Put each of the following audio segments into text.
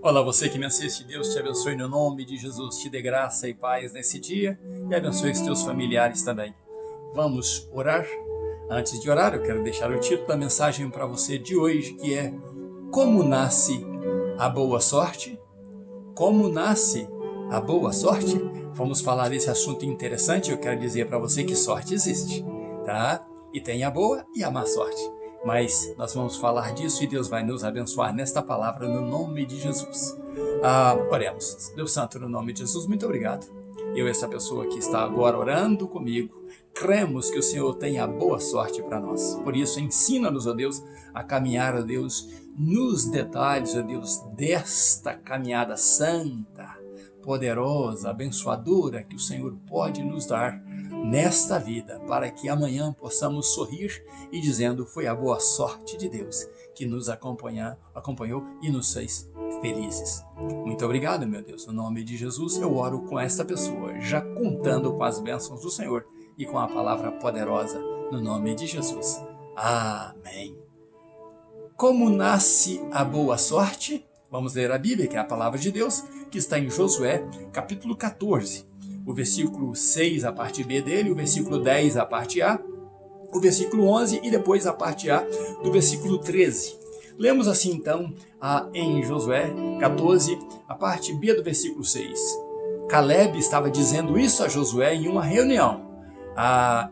Olá, você que me assiste, Deus te abençoe no nome de Jesus, te dê graça e paz nesse dia e abençoe os teus familiares também. Vamos orar? Antes de orar, eu quero deixar o título da mensagem para você de hoje, que é Como nasce a boa sorte? Como nasce a boa sorte? Vamos falar desse assunto interessante. Eu quero dizer para você que sorte existe, tá? E tem a boa e a má sorte. Mas nós vamos falar disso e Deus vai nos abençoar nesta palavra no nome de Jesus. Oremos. Deus Santo, no nome de Jesus, muito obrigado. Eu, essa pessoa que está agora orando comigo, cremos que o Senhor tem a boa sorte para nós. Por isso, ensina-nos, ó Deus, a caminhar, ó Deus, nos detalhes, ó Deus, desta caminhada santa, poderosa, abençoadora que o Senhor pode nos dar nesta vida, para que amanhã possamos sorrir e dizendo, foi a boa sorte de Deus que nos acompanhou e nos fez felizes. Muito obrigado, meu Deus. No nome de Jesus, eu oro com esta pessoa, já contando com as bênçãos do Senhor e com a palavra poderosa, no nome de Jesus. Amém. Como nasce a boa sorte? Vamos ler a Bíblia, que é a palavra de Deus, que está em Josué, capítulo 14. O versículo 6, a parte B dele, o versículo 10, a parte A, o versículo 11 e depois a parte A do versículo 13. Lemos assim então em Josué 14, a parte B do versículo 6. Caleb estava dizendo isso a Josué em uma reunião.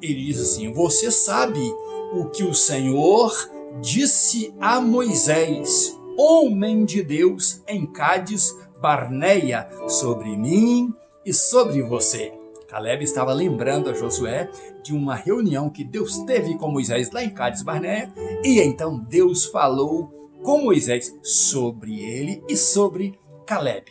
Ele diz assim, você sabe o que o Senhor disse a Moisés, homem de Deus, em Cádiz Barneia, sobre mim e sobre você. Caleb estava lembrando a Josué de uma reunião que Deus teve com Moisés lá em Cádiz Barneia, e então Deus falou com Moisés sobre ele e sobre Caleb.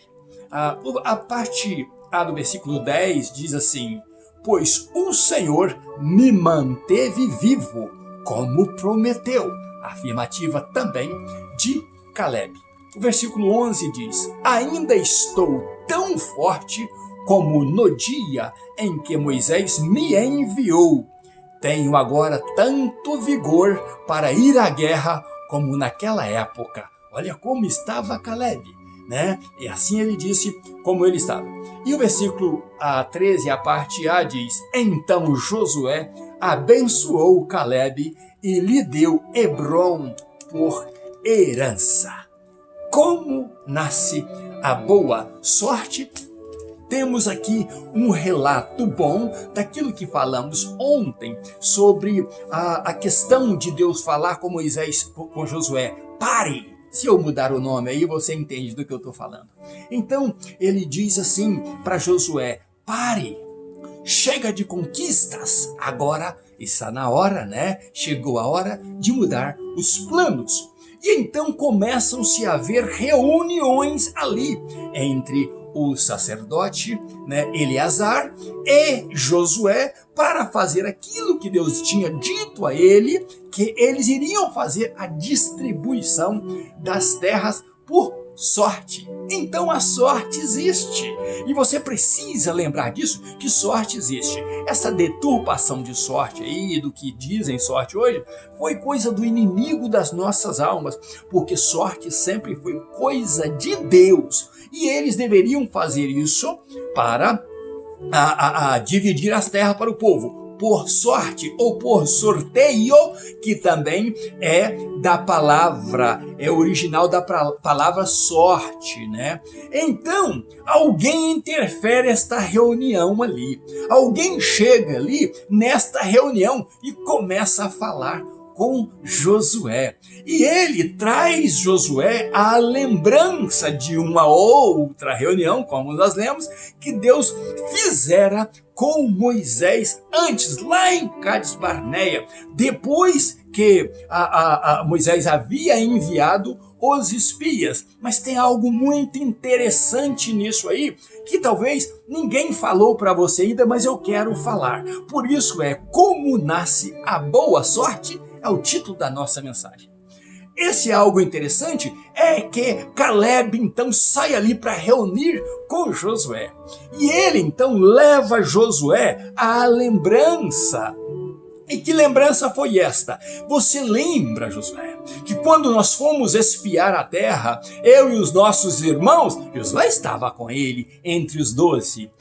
A parte A do versículo 10 diz assim, pois o Senhor me manteve vivo, como prometeu. Afirmativa também de Caleb. O versículo 11 diz, ainda estou tão forte como no dia em que Moisés me enviou. Tenho agora tanto vigor para ir à guerra como naquela época. Olha como estava Caleb, né? E assim ele disse como ele estava. E o versículo 13, a parte A diz, então Josué abençoou Caleb e lhe deu Hebrom por herança. Como nasce a boa sorte? Temos aqui um relato bom daquilo que falamos ontem sobre a questão de Deus falar com Moisés, com Josué. Pare! Se eu mudar o nome aí, você entende do que eu estou falando. Então, ele diz assim para Josué, pare! Chega de conquistas, agora está na hora, né? Chegou a hora de mudar os planos. E então começam-se a haver reuniões ali entre o sacerdote, né, Eleazar e Josué para fazer aquilo que Deus tinha dito a ele, que eles iriam fazer a distribuição das terras por sorte. Então a sorte existe e você precisa lembrar disso, que sorte existe. Essa deturpação de sorte aí, do que dizem sorte hoje, foi coisa do inimigo das nossas almas, porque sorte sempre foi coisa de Deus e eles deveriam fazer isso para dividir as terras para o povo. Por sorte ou por sorteio, que também é da palavra, é original da palavra sorte, né? Então, alguém interfere esta reunião ali. Alguém chega ali nesta reunião e começa a falar com Josué. E ele traz Josué à lembrança de uma outra reunião, como nós lemos, que Deus fizera com Moisés antes, lá em Cádiz Barneia, depois que Moisés havia enviado os espias. Mas tem algo muito interessante nisso aí, que talvez ninguém falou para você ainda, mas eu quero falar. Por isso Como nasce a boa sorte? É o título da nossa mensagem. Esse algo interessante é que Caleb então sai ali para reunir com Josué. E ele então leva Josué à lembrança E que lembrança foi esta? Você lembra, Josué, que quando nós fomos espiar a terra, eu e os nossos irmãos, Josué estava com ele entre os 12.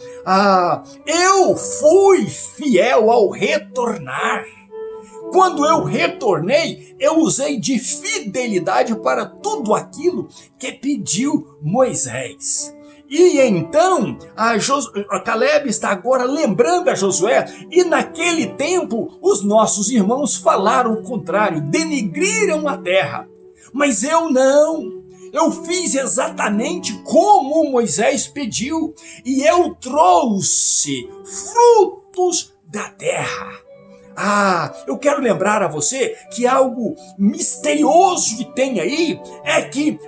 Eu fui fiel ao retornar. Quando eu retornei, eu usei de fidelidade para tudo aquilo que pediu Moisés. E então, Caleb está agora lembrando a Josué, e naquele tempo os nossos irmãos falaram o contrário, denegriram a terra. Mas eu não. Eu fiz exatamente como Moisés pediu, e eu trouxe frutos da terra. Eu quero lembrar a você que algo misterioso que tem aí é que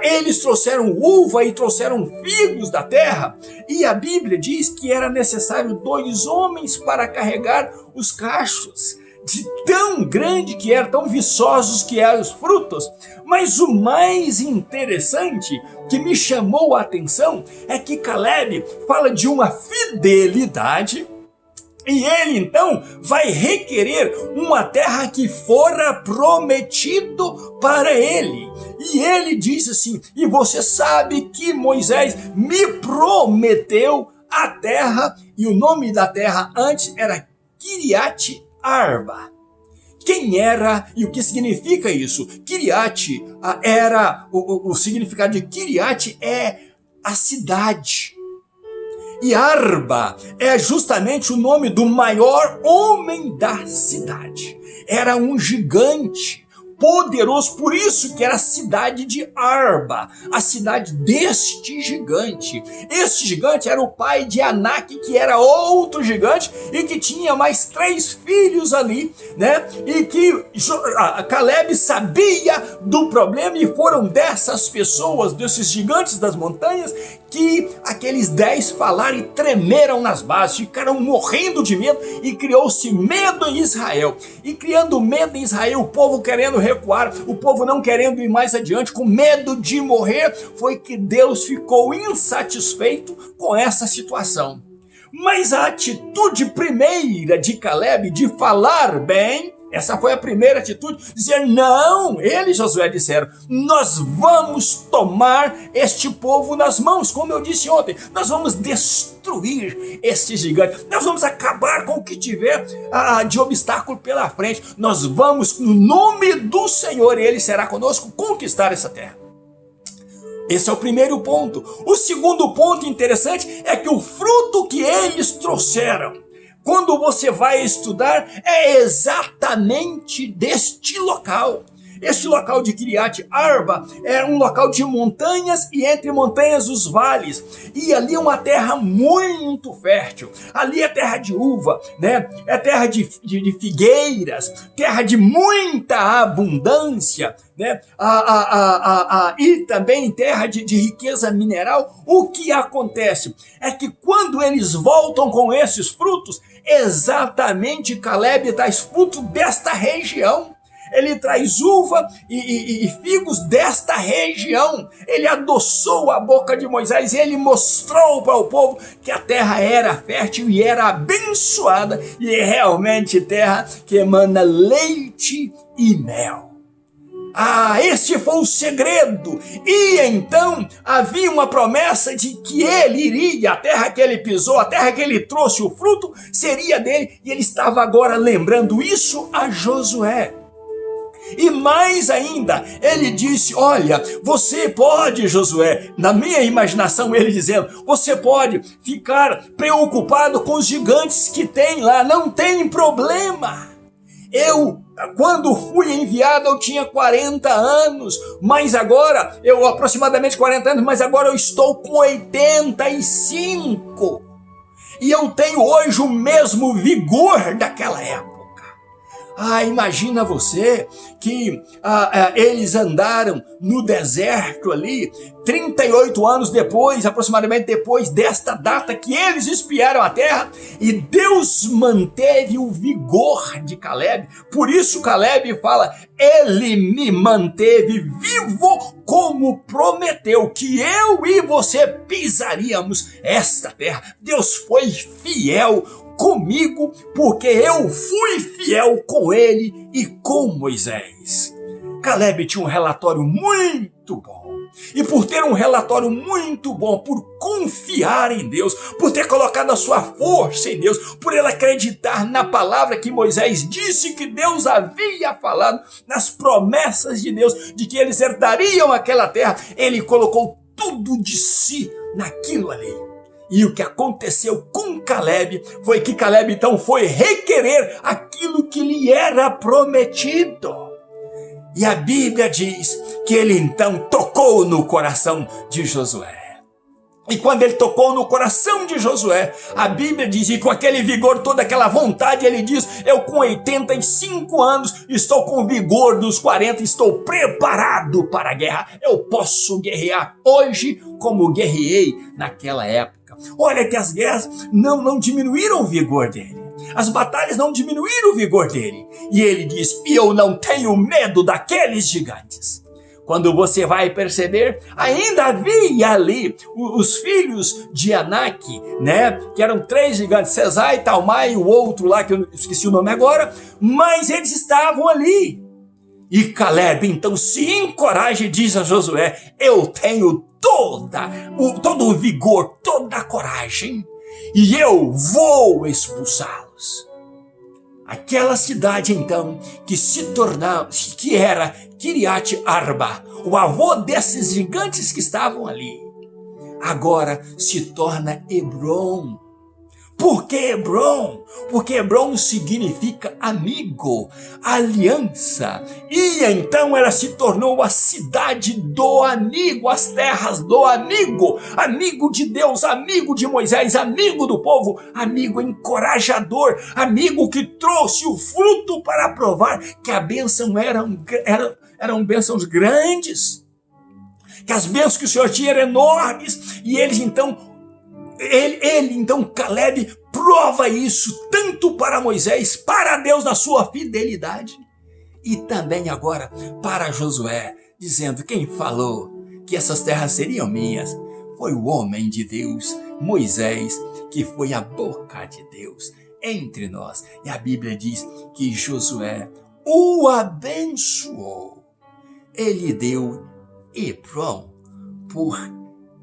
eles trouxeram uva e trouxeram figos da terra, e a Bíblia diz que era necessário 2 homens para carregar os cachos, de tão grande que eram, tão viçosos que eram os frutos. Mas o mais interessante que me chamou a atenção é que Caleb fala de uma fidelidade. E ele então vai requerer uma terra que fora prometido para ele. E ele diz assim: e você sabe que Moisés me prometeu a terra, e o nome da terra antes era Kiriat Arba. Quem era e o que significa isso? Kiriat era, o significado de Kiriat é a cidade. E Arba é justamente o nome do maior homem da cidade. Era um gigante poderoso, por isso que era a cidade de Arba, a cidade deste gigante. Este gigante era o pai de Anak, que era outro gigante e que tinha mais 3 filhos ali, né? E que Caleb sabia do problema, e foram dessas pessoas, desses gigantes das montanhas, que aqueles 10 falaram e tremeram nas bases, ficaram morrendo de medo, e criou-se medo em Israel. E criando medo em Israel, o povo querendo recuar, o povo não querendo ir mais adiante, com medo de morrer, foi que Deus ficou insatisfeito com essa situação. Mas a atitude primeira de Caleb de falar bem, essa foi a primeira atitude, dizer não. Ele e Josué disseram: nós vamos tomar este povo nas mãos, como eu disse ontem, nós vamos destruir este gigante, nós vamos acabar com o que tiver de obstáculo pela frente, nós vamos, no nome do Senhor, e Ele será conosco, conquistar essa terra. Esse é o primeiro ponto. O segundo ponto interessante é que o fruto que eles trouxeram, quando você vai estudar, é exatamente deste local. Este local de Kiriat Arba era um local de montanhas, e entre montanhas os vales. E ali é uma terra muito fértil. Ali é terra de uva, né? É terra de figueiras, terra de muita abundância, né? E também terra de riqueza mineral. O que acontece é que quando eles voltam com esses frutos, exatamente Caleb traz fruto desta região. Ele traz uva e figos desta região. Ele adoçou a boca de Moisés, e ele mostrou para o povo que a terra era fértil e era abençoada, e é realmente terra que emana leite e mel. Este foi o segredo. E então havia uma promessa de que ele iria, a terra que ele pisou, a terra que ele trouxe o fruto, seria dele, e ele estava agora lembrando isso a Josué. E mais ainda, ele disse: olha, você pode, Josué, na minha imaginação ele dizendo, você pode ficar preocupado com os gigantes que tem lá, não tem problema. Quando fui enviado, eu tinha 40 anos, mas agora, aproximadamente 40 anos, mas agora eu estou com 85. E eu tenho hoje o mesmo vigor daquela época. Imagina você que eles andaram no deserto ali 38 anos depois, aproximadamente depois desta data que eles espiaram a terra, e Deus manteve o vigor de Caleb. Por isso Caleb fala: ele me manteve vivo como prometeu, que eu e você pisaríamos esta terra. Deus foi fiel comigo, porque eu fui fiel com ele e com Moisés. Caleb tinha um relatório muito bom. E por ter um relatório muito bom, por confiar em Deus, por ter colocado a sua força em Deus, por ele acreditar na palavra que Moisés disse que Deus havia falado, nas promessas de Deus, de que eles herdariam aquela terra, ele colocou tudo de si naquilo ali. E o que aconteceu com Caleb foi que Caleb então foi requerer aquilo que lhe era prometido. E a Bíblia diz que ele então tocou no coração de Josué. E quando ele tocou no coração de Josué, a Bíblia diz, e com aquele vigor, toda aquela vontade, ele diz, eu com 85 anos, estou com vigor dos 40, estou preparado para a guerra. Eu posso guerrear hoje como guerreei naquela época. Olha que as guerras não diminuíram o vigor dele. As batalhas não diminuíram o vigor dele. E ele diz, e eu não tenho medo daqueles gigantes. Quando você vai perceber, ainda havia ali os filhos de Anak, né? Que eram 3 gigantes, Sesai, Talmai e o outro lá, que eu esqueci o nome agora, mas eles estavam ali. E Caleb então se encoraja e diz a Josué, eu tenho todo o vigor, toda a coragem, e eu vou expulsá-los. Aquela cidade então que era Kiriat Arba, o avô desses gigantes que estavam ali, agora se torna Hebron. Por que Hebron? Porque Hebron significa amigo, aliança. E então ela se tornou a cidade do amigo, as terras do amigo. Amigo de Deus, amigo de Moisés, amigo do povo, amigo encorajador, amigo que trouxe o fruto para provar que a bênção eram bênçãos grandes. Que as bênçãos que o Senhor tinha eram enormes. E eles então... Então, Caleb prova isso tanto para Moisés, para Deus na sua fidelidade, e também agora para Josué, dizendo, quem falou que essas terras seriam minhas foi o homem de Deus, Moisés, que foi a boca de Deus entre nós. E a Bíblia diz que Josué o abençoou. Ele deu Hebron por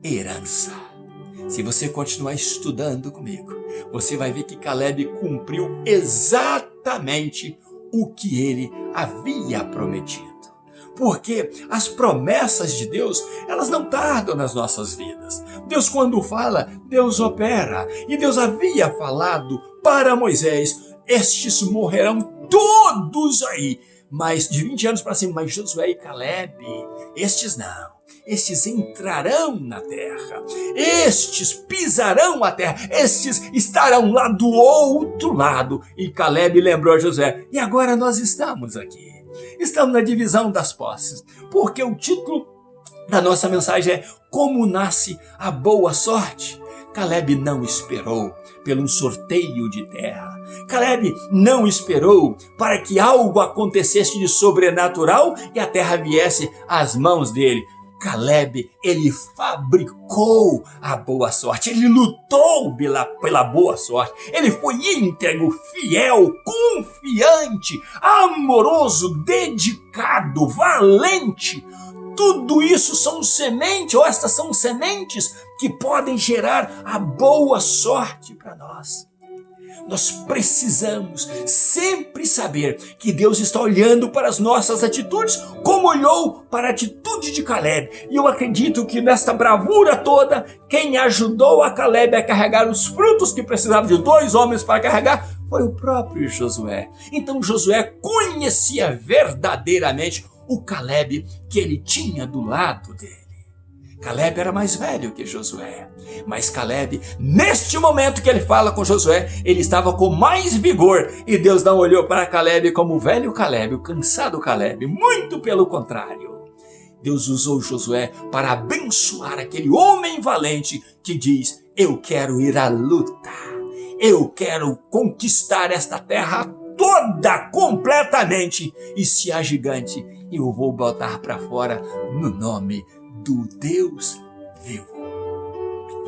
herança. Se você continuar estudando comigo, você vai ver que Caleb cumpriu exatamente o que ele havia prometido. Porque as promessas de Deus, elas não tardam nas nossas vidas. Deus, quando fala, Deus opera. E Deus havia falado para Moisés, estes morrerão todos aí. Mas de 20 anos para cima, mas Josué e Caleb, estes não. Estes entrarão na terra, estes pisarão a terra, estes estarão lá do outro lado. E Caleb lembrou a Josué, e agora nós estamos aqui, estamos na divisão das posses, porque o título da nossa mensagem é Como Nasce a Boa Sorte. Caleb não esperou pelo sorteio de terra. Caleb não esperou para que algo acontecesse de sobrenatural e a terra viesse às mãos dele. Caleb, ele fabricou a boa sorte, ele lutou pela boa sorte, ele foi íntegro, fiel, confiante, amoroso, dedicado, valente. Tudo isso são sementes, ou estas são sementes que podem gerar a boa sorte para nós. Nós precisamos sempre saber que Deus está olhando para as nossas atitudes como olhou para a atitude de Caleb. E eu acredito que nesta bravura toda, quem ajudou a Caleb a carregar os frutos que precisava de 2 homens para carregar foi o próprio Josué. Então Josué conhecia verdadeiramente o Caleb que ele tinha do lado dele. Caleb era mais velho que Josué, mas Caleb, neste momento que ele fala com Josué, ele estava com mais vigor, e Deus não olhou para Caleb como o velho Caleb, o cansado Caleb, muito pelo contrário. Deus usou Josué para abençoar aquele homem valente que diz, eu quero ir à luta, eu quero conquistar esta terra toda, completamente, e se há gigante, eu vou botar para fora no nome do Deus vivo.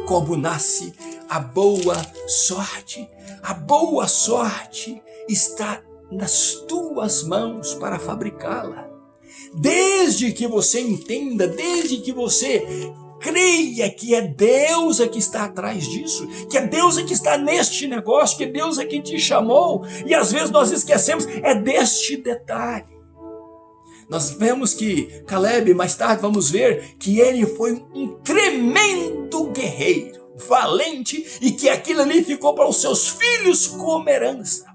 Como nasce a boa sorte? A boa sorte está nas tuas mãos para fabricá-la. Desde que você entenda, desde que você creia que é Deus que está atrás disso, que é Deus que está neste negócio, que é Deus que te chamou, e às vezes nós esquecemos, é deste detalhe. Nós vemos que Caleb, mais tarde vamos ver que ele foi um tremendo guerreiro, valente, e que aquilo ali ficou para os seus filhos como herança.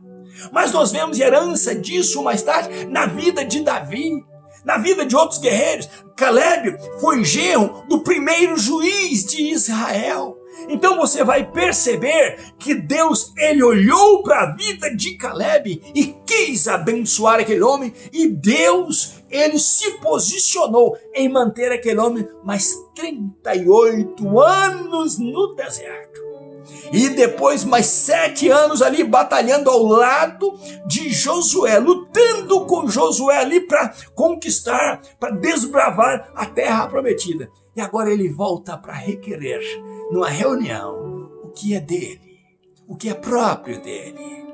Mas nós vemos herança disso mais tarde na vida de Davi, na vida de outros guerreiros. Caleb foi genro do primeiro juiz de Israel. Então você vai perceber que Deus, ele olhou para a vida de Caleb e quis abençoar aquele homem, e Deus, ele se posicionou em manter aquele homem mais 38 anos no deserto. E depois mais 7 anos ali batalhando ao lado de Josué, lutando com Josué ali para conquistar, para desbravar a terra prometida. E agora ele volta para requerer, numa reunião, o que é dele, o que é próprio dele.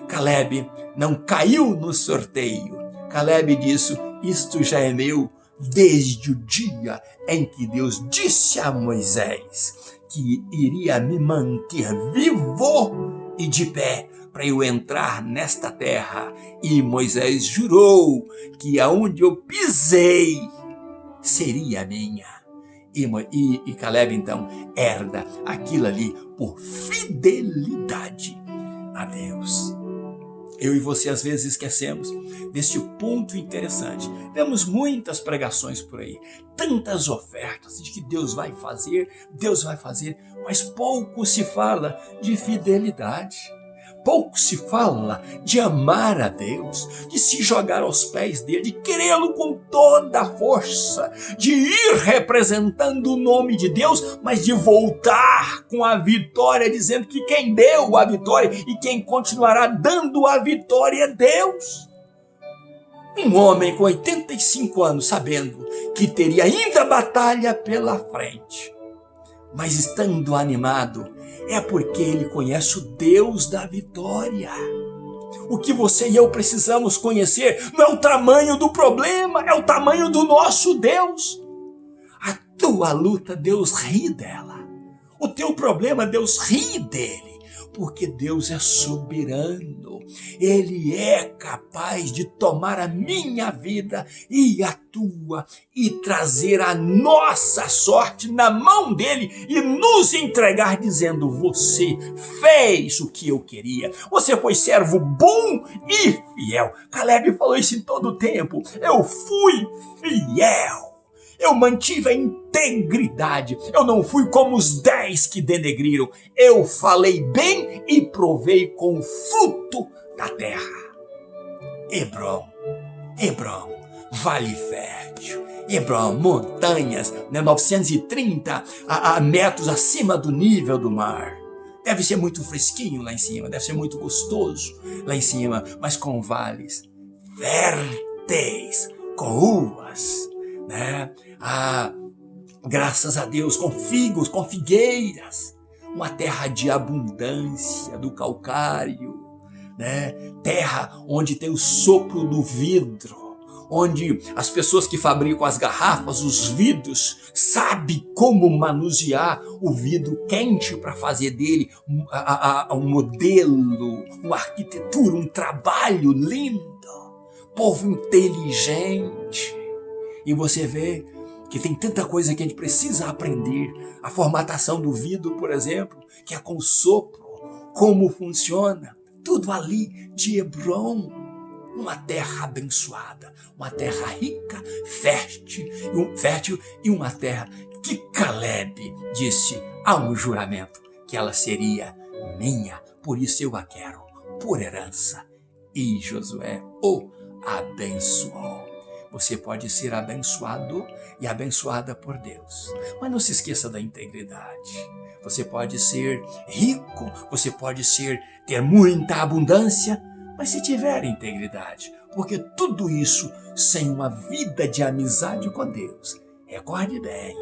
Caleb não caiu no sorteio. Caleb disse: isto já é meu desde o dia em que Deus disse a Moisés que iria me manter vivo e de pé para eu entrar nesta terra. E Moisés jurou que aonde eu pisei seria minha. E Caleb então herda aquilo ali por fidelidade a Deus. Eu e você às vezes esquecemos deste ponto interessante. Vemos muitas pregações por aí, tantas ofertas de que Deus vai fazer, mas pouco se fala de fidelidade. Pouco se fala de amar a Deus, de se jogar aos pés dele, de querê-lo com toda a força, de ir representando o nome de Deus, mas de voltar com a vitória, dizendo que quem deu a vitória e quem continuará dando a vitória é Deus. Um homem com 85 anos, sabendo que teria ainda batalha pela frente, mas estando animado, é porque ele conhece o Deus da vitória. O que você e eu precisamos conhecer não é o tamanho do problema, é o tamanho do nosso Deus. A tua luta, Deus ri dela. O teu problema, Deus ri dele, porque Deus é soberano. Ele é capaz de tomar a minha vida e a tua e trazer a nossa sorte na mão dele e nos entregar dizendo: você fez o que eu queria, você foi servo bom e fiel. Caleb falou isso em todo o tempo: eu fui fiel. Eu mantive a integridade. Eu não fui como os 10 que denegriram. Eu falei bem e provei com o fruto da terra. Hebrom, vale fértil. Hebrom, montanhas, 930 metros acima do nível do mar. Deve ser muito fresquinho lá em cima, deve ser muito gostoso lá em cima, mas com vales férteis, com uvas, né? Graças a Deus, com figos, com figueiras, uma terra de abundância do calcário, né? Terra onde tem o sopro do vidro, onde as pessoas que fabricam as garrafas, os vidros, sabem como manusear o vidro quente para fazer dele um modelo, uma arquitetura, um trabalho lindo, povo inteligente. E você vê que tem tanta coisa que a gente precisa aprender. A formatação do vidro, por exemplo, que é com sopro, como funciona. Tudo ali de Hebrom, uma terra abençoada, uma terra rica, fértil e uma terra que Caleb disse a um juramento que ela seria minha, por isso eu a quero por herança. E Josué o abençoou. Você pode ser abençoado e abençoada por Deus, mas não se esqueça da integridade. Você pode ser rico, você pode ter muita abundância, mas se tiver integridade, porque tudo isso sem uma vida de amizade com Deus. Recorde bem,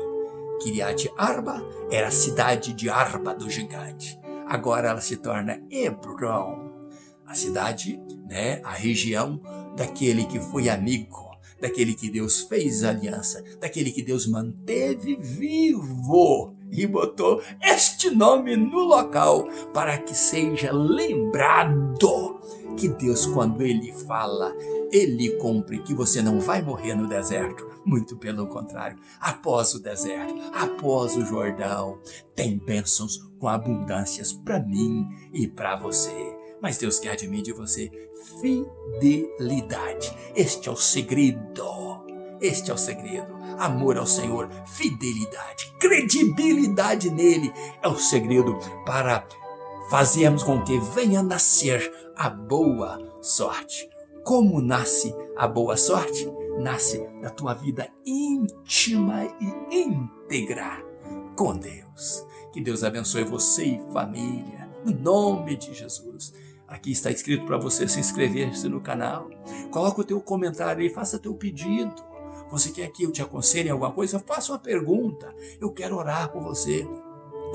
Kiriat Arba era a cidade de Arba do gigante. agora ela se torna Hebron, a cidade, né, a região daquele que foi amigo, daquele que Deus fez aliança, daquele que Deus manteve vivo e botou este nome no local para que seja lembrado que Deus, quando Ele fala, Ele cumpre, que você não vai morrer no deserto, muito pelo contrário. Após o deserto, após o Jordão, tem bênçãos com abundâncias para mim e para você. Mas Deus quer de mim e de você fidelidade. Este é o segredo. Este é o segredo. Amor ao Senhor, fidelidade, credibilidade nele é o segredo para fazermos com que venha nascer a boa sorte. Como nasce a boa sorte? Nasce da tua vida íntima e íntegra com Deus. Que Deus abençoe você e família, no nome de Jesus. Aqui está escrito para você se inscrever-se no canal. Coloca o teu comentário aí, faça teu pedido. Você quer que eu te aconselhe em alguma coisa? Faça uma pergunta. Eu quero orar por você.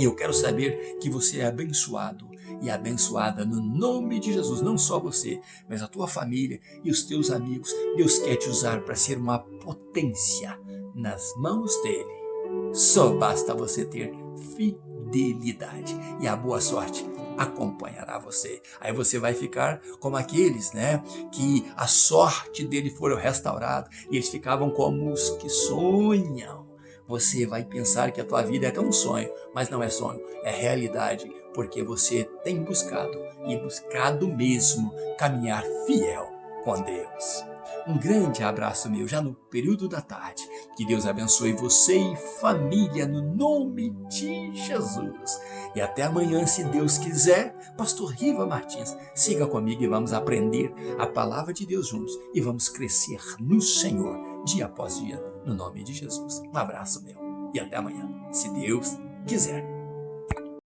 Eu quero saber que você é abençoado e abençoada no nome de Jesus. Não só você, mas a tua família e os teus amigos. Deus quer te usar para ser uma potência nas mãos dele. Só basta você ter fidelidade e a boa sorte acompanhará você. Aí você vai ficar como aqueles, né, que a sorte dele foi restaurada e eles ficavam como os que sonham. Você vai pensar que a tua vida é até um sonho, mas não é sonho, é realidade, porque você tem buscado e buscado mesmo caminhar fiel com Deus. Um grande abraço meu, já no período da tarde. Que Deus abençoe você e família no nome de Jesus. E até amanhã, se Deus quiser. Pastor Riva Martins, siga comigo e vamos aprender a palavra de Deus juntos. E vamos crescer no Senhor, dia após dia, no nome de Jesus. Um abraço meu e até amanhã, se Deus quiser.